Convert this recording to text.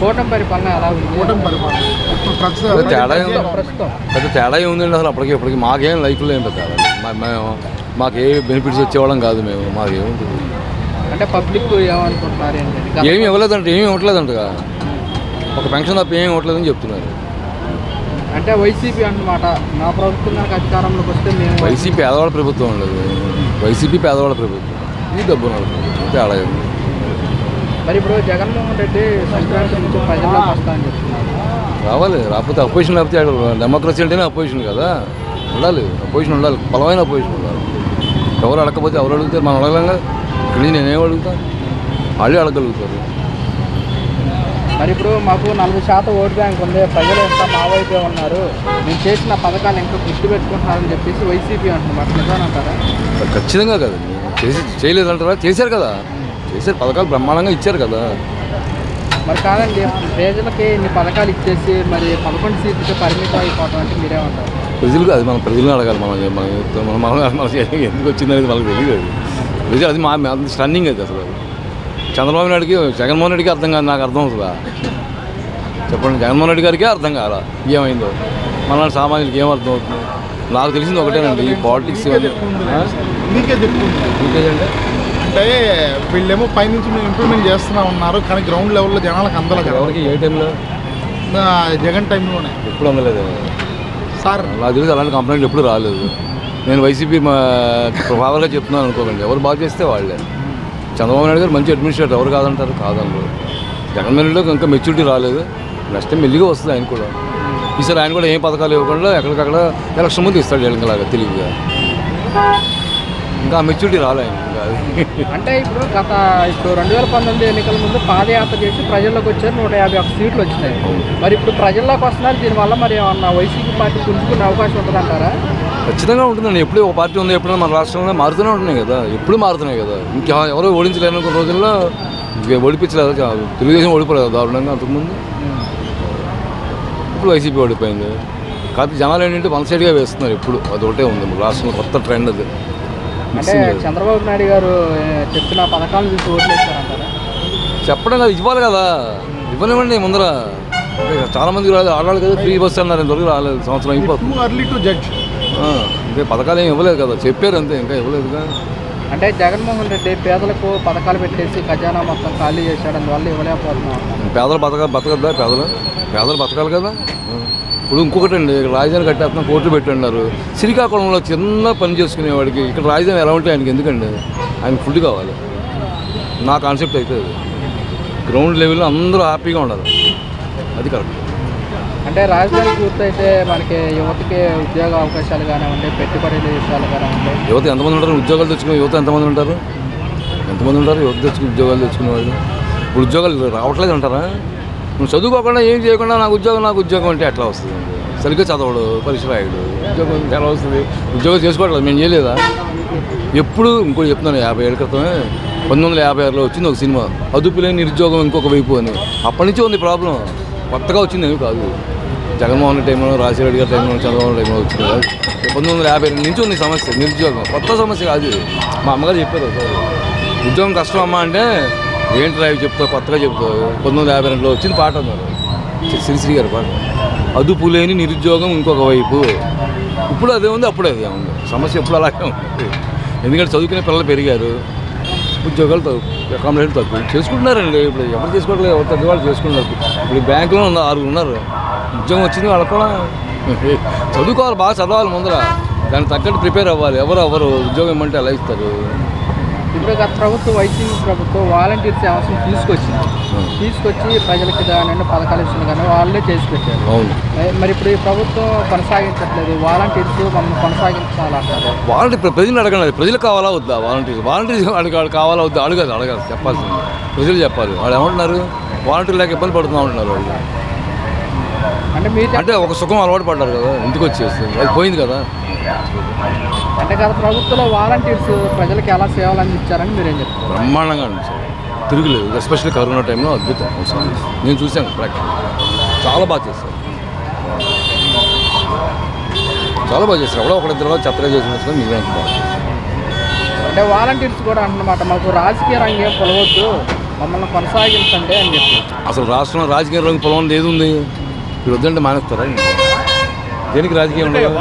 కూటమి పరిపాలన ఎలా ఉంది? కూటమి పరిపాలన ఇప్పుడు పెద్ద తేడా ఏముందండి అసలు ఇప్పటికి మాకేం లైఫ్లో ఏం పెద్ద మేము మాకు ఏ బెనిఫిట్స్ వచ్చేవాళ్ళం కాదు మేము మాకేముంటుంది అంటే పబ్లిక్ ఏమనుకుంటున్నారు ఏంటంటే ఏమి ఇవ్వలేదంట ఏమి ఇవ్వట్లేదంట ఒక పెన్షన్ తప్ప ఏమి ఇవ్వట్లేదని చెప్తున్నారు. అంటే వైసీపీ అన్నమాట నా ప్రభుత్వం కనుక అధికారంలోకి వస్తే మేము వైసీపీ పేదవాళ్ళ ప్రభుత్వం ఉండదు, వైసీపీ పేదవాళ్ళ ప్రభుత్వం, ఇది డబ్బు తేడా. మరి ఇప్పుడు జగన్మోహన్ రెడ్డి సంక్రాంతి నుంచి ప్రజల్లోకి వస్తామని చెప్తున్నారు. రావాలి, రాకపోతే అపోజిషన్ లేకపోతే డెమోక్రసీ అంటేనే అపోజిషన్ కదా, ఉండాలి అపోజిషన్ ఉండాలి, బలమైన అపోజిషన్ ఉండాలి. ఎవరు అడగకపోతే ఎవరు అడుగుతారు? మనం అడగలంగా, ఇక్కడ నుంచి నేనేం అడుగుతాను, వాళ్ళే అడగలుగుతారు. మరి ఇప్పుడు మాకు 40% ఓటు బ్యాంక్ ఉంది, ప్రజలు ఎంత మా వైపే ఉన్నారు, మేము చేసిన పథకాలు ఇంకా గుర్తు పెట్టుకుంటున్నారని చెప్పేసి వైసీపీ అంటున్నారు. నిజానంటారా? ఖచ్చితంగా కదా, చేయలేదంటారా? చేశారు కదా, చేశారు, పథకాలు బ్రహ్మాండంగా ఇచ్చారు కదా. మరి కాదండి, ప్రజలకి ఇన్ని పథకాలు ఇచ్చేసి మరి 11 సీట్లకి పరిమితం అయిపోవటం అంటే మీరేమంటారు? ప్రజలకు అది మన ప్రజలను అడగాలి. మనం ఎందుకు వచ్చిందనేది మనకు తెలియదు. అది ప్రజలు అది మా స్టన్నింగ్ అది అసలు. చంద్రబాబు నాయుడికి జగన్మోహన్ రెడ్డికి అర్థం కాదు, నాకు అర్థం అవుతుందా చెప్పండి? జగన్మోహన్ రెడ్డి గారికి అర్థం కాదా ఏమైందో, మన సామాన్యులకి ఏం అర్థం అవుతుంది? నాకు తెలిసింది ఒకటేనండి, ఈ పాలిటిక్స్ మీకేదంటే అంటే వీళ్ళేమో పైనుంచి మేము ఇంప్లిమెంట్ చేస్తూనే ఉన్నారు, కానీ గ్రౌండ్ లెవెల్లో జనాలకు అందలేదు. ఎవరికి ఏ టైంలో? జగన్ టైంలోనే. ఎప్పుడు అందలేదు సార్, నాకు తెలిసి అలాంటి కంప్లైంట్లు ఎప్పుడు రాలేదు. నేను వైసీపీ ప్రభావాలుగా చెప్తున్నాను అనుకోకండి, ఎవరు బాగా చేస్తే వాళ్ళే. చంద్రబాబు నాయుడు గారు మంచి అడ్మినిస్ట్రేటర్, ఎవరు కాదంటారు? కాదన్నారు. జగన్మోహన్ రెడ్డిలో ఇంకా మెచ్యూరిటీ రాలేదు, నెక్స్ట్ టైం మెల్లిగా వస్తుంది ఆయన కూడా. ఈసారి ఆయన కూడా ఏం పథకాలు ఇవ్వకుండా ఎక్కడికక్కడ ఎలక్షన్ ముందు ఇస్తాడు జగన్లాగా తెలివిగా. ఇంకా మెచ్యూరిటీ రాలే ఆయన. అంటే ఇప్పుడు 2019 ఎన్నికల ముందు పాదయాత్ర చేసి ప్రజల్లోకి వచ్చారు, 151 సీట్లు వచ్చినాయి. మరి ఇప్పుడు ప్రజల్లోకి వస్తున్నారు, దీనివల్ల మరి ఏమన్నా వైసీపీ పార్టీ పుంజుకునే అవకాశం ఉంటుందంటారా? ఖచ్చితంగా ఉంటుందండి. ఎప్పుడు ఒక పార్టీ ఉంది, ఎప్పుడైనా మన రాష్ట్రంలో మారుతూనే ఉంటున్నాయి కదా, ఎప్పుడు మారుతున్నాయి కదా. ఇంకా ఎవరో ఓడించలేని కొన్ని రోజుల్లో ఓడిపించలేదు, తెలుగుదేశం ఓడిపోలేదు దారుణంగా అంతకుముందు. ఇప్పుడు వైసీపీ ఓడిపోయింది. కాకపోతే జనాలు ఏంటంటే వన్ సైడ్గా వేస్తున్నారు ఎప్పుడు, అది ఒకటే ఉంది రాష్ట్రంలో కొత్త ట్రెండ్ అది. అంటే చంద్రబాబు నాయుడు గారు చెప్పిన పథకాలు చూసి ఓట్లేస్తారంటారా? చెప్పడం కదా, ఇవ్వాలి కదా, ఇవ్వనివ్వండి ముందర. చాలా మందికి రాలేదు, ఆడాలి కదా, ఫ్రీ బస్ అన్నారు, ఇంతవరకు రాలేదు, సంవత్సరం అయిపోతుంది. అంటే పథకాలు ఏమి ఇవ్వలేదు కదా, చెప్పారు అంతే, ఇంకా ఇవ్వలేదుగా. అంటే జగన్మోహన్ రెడ్డి పేదలకు పథకాలు పెట్టేసి ఖజానా మొత్తం ఖాళీ చేశాడు, అందువల్ల ఇవ్వలేకపోతున్నాం. పేదలు బతకద్దా? పేదలు బతకాలి కదా. ఇప్పుడు ఇంకొకటి అండి, ఇక్కడ రాజధాని కట్టేస్తున్నా, కోర్టు పెట్టన్నారు. శ్రీకాకుళంలో చిన్న పని చేసుకునేవాడికి ఇక్కడ రాజధాని ఎలా ఉంటే ఆయనకి ఎందుకండి? ఆయనకు ఫుడ్ కావాలి. నా కాన్సెప్ట్ అయితే అది. గ్రౌండ్ లెవెల్లో అందరూ హ్యాపీగా ఉండాలి, అది కరెక్ట్. అంటే రాజధాని పూర్తయితే మనకి యువతకి ఉద్యోగ అవకాశాలు కానివ్వండి, పెట్టుబడుల విషయాలు కానివ్వండి. యువత ఎంతమంది ఉంటారు? ఉద్యోగాలు తెచ్చుకునే యువత ఎంతమంది ఉంటారు? యువత తెచ్చుకుని ఉద్యోగాలు తెచ్చుకునే వాళ్ళు. ఇప్పుడు ఉద్యోగాలు రావట్లేదు అంటారా? నువ్వు చదువుకోకుండా ఏం చేయకుండా నాకు ఉద్యోగం అంటే ఎట్లా వస్తుంది? సరిగ్గా చదవడు, పరీక్ష రాయడు, ఉద్యోగం ఎలా వస్తుంది? ఉద్యోగం చేసుకోవట్లేదు, మేము చేయలేదా? ఎప్పుడు ఇంకోటి చెప్తున్నాను, 50 ఏళ్ళ క్రితమే 1956లో వచ్చింది ఒక సినిమా, అదుపులేని నిరుద్యోగం ఇంకొక వైపు అని. అప్పటి నుంచి ఉంది ప్రాబ్లం, కొత్తగా వచ్చింది ఏమి కాదు. జగన్మోహన్ రెడ్డి టైంలో, రాజశేఖర రెడ్డి గారి టైంలో, చంద్రబాబు టైంలో వచ్చింది కాదు. 1952 నుంచి ఉంది సమస్య, నిరుద్యోగం. కొత్త సమస్య కాదు. మా అమ్మగారు చెప్పారు సార్, ఉద్యోగం కష్టం అమ్మ అంటే, ఏంటి రావి చెప్తావు, కొత్తగా చెప్తావు, 1952లో వచ్చింది పాట అన్నారు, శ్రీశ్రీ గారి పాట. అదుపు లేని నిరుద్యోగం ఇంకొక వైపు. ఇప్పుడు అదే ఉంది, అప్పుడు అదే ఉంది. సమస్య ఎప్పుడు అలాగే ఉంది. ఎందుకంటే చదువుకునే పిల్లలు పెరిగారు, ఉద్యోగాలు అకామిడేషన్ తక్కువ చేసుకుంటున్నారండి. ఇప్పుడు ఎవరు చేసుకోవట్లేదు, ఎవరు తగ్గ వాళ్ళు చేసుకుంటున్నారు. ఇప్పుడు బ్యాంకులో 6 ఉన్నారు, ఉద్యోగం వచ్చింది వాళ్ళకు కూడా. చదువుకోవాలి, బాగా చదవాలి ముందర, దానికి తగ్గట్టు ప్రిపేర్ అవ్వాలి. ఎవరు ఉద్యోగం ఇవ్వమంటే ఎలా ఇస్తారు? ఇప్పుడు గత ప్రభుత్వం, వైసీపీ ప్రభుత్వం వాలంటీర్స్ అవసరం తీసుకొచ్చి ప్రజలకి దాని పథకాలు ఇస్తుంది కానీ వాళ్ళే చేసి పెట్టారు. అవును. మరి ఇప్పుడు ఈ ప్రభుత్వం కొనసాగించట్లేదు, వాలంటీర్స్ మమ్మల్ని కొనసాగించాలంటారు. వాలంటీర్ ప్రజలు అడగండి, ప్రజలు కావాలా వద్దా? వాలంటీర్ కావాలా వద్దా? అడగాలి, చెప్పాల్సింది ప్రజలు చెప్పాలి. వాళ్ళు ఏమంటున్నారు? వాలంటీర్ లేక ఇబ్బంది పడుతూ ఉంటున్నారు వాళ్ళు. అంటే ఒక సుఖం అలవాటు పడ్డారు కదా, ఇంటికి వచ్చేసి అది పోయింది కదా. అంటే గత ప్రభుత్వంలో వాలంటీర్స్ ప్రజలకు ఎలా సేవలు అందించారని మీరేం చెప్తారు? బ్రహ్మాండంగా అందించారు, తిరుగులేదు. ఎస్పెషల్లీ కరోనా టైంలో అద్భుతం. నేను చూశాను, ప్రాక్టికల్ చాలా బాగా చేశారు, ఎవడో ఒకరిద్దరు చెత్తగా చేసిన మిగిలినంత బాగా. అంటే వాలంటీర్స్ కూడా అంటున్నమాట, మాకు రాజకీయ రంగం పొలవద్దు, మమ్మల్ని కొనసాగించండి అని చెప్పి. అసలు రాష్ట్రంలో రాజకీయ రంగు పొలం ఏది ఉంది? మీరు వద్దంటే మానేస్తారా? దేనికి రాజకీయం ఉండదు.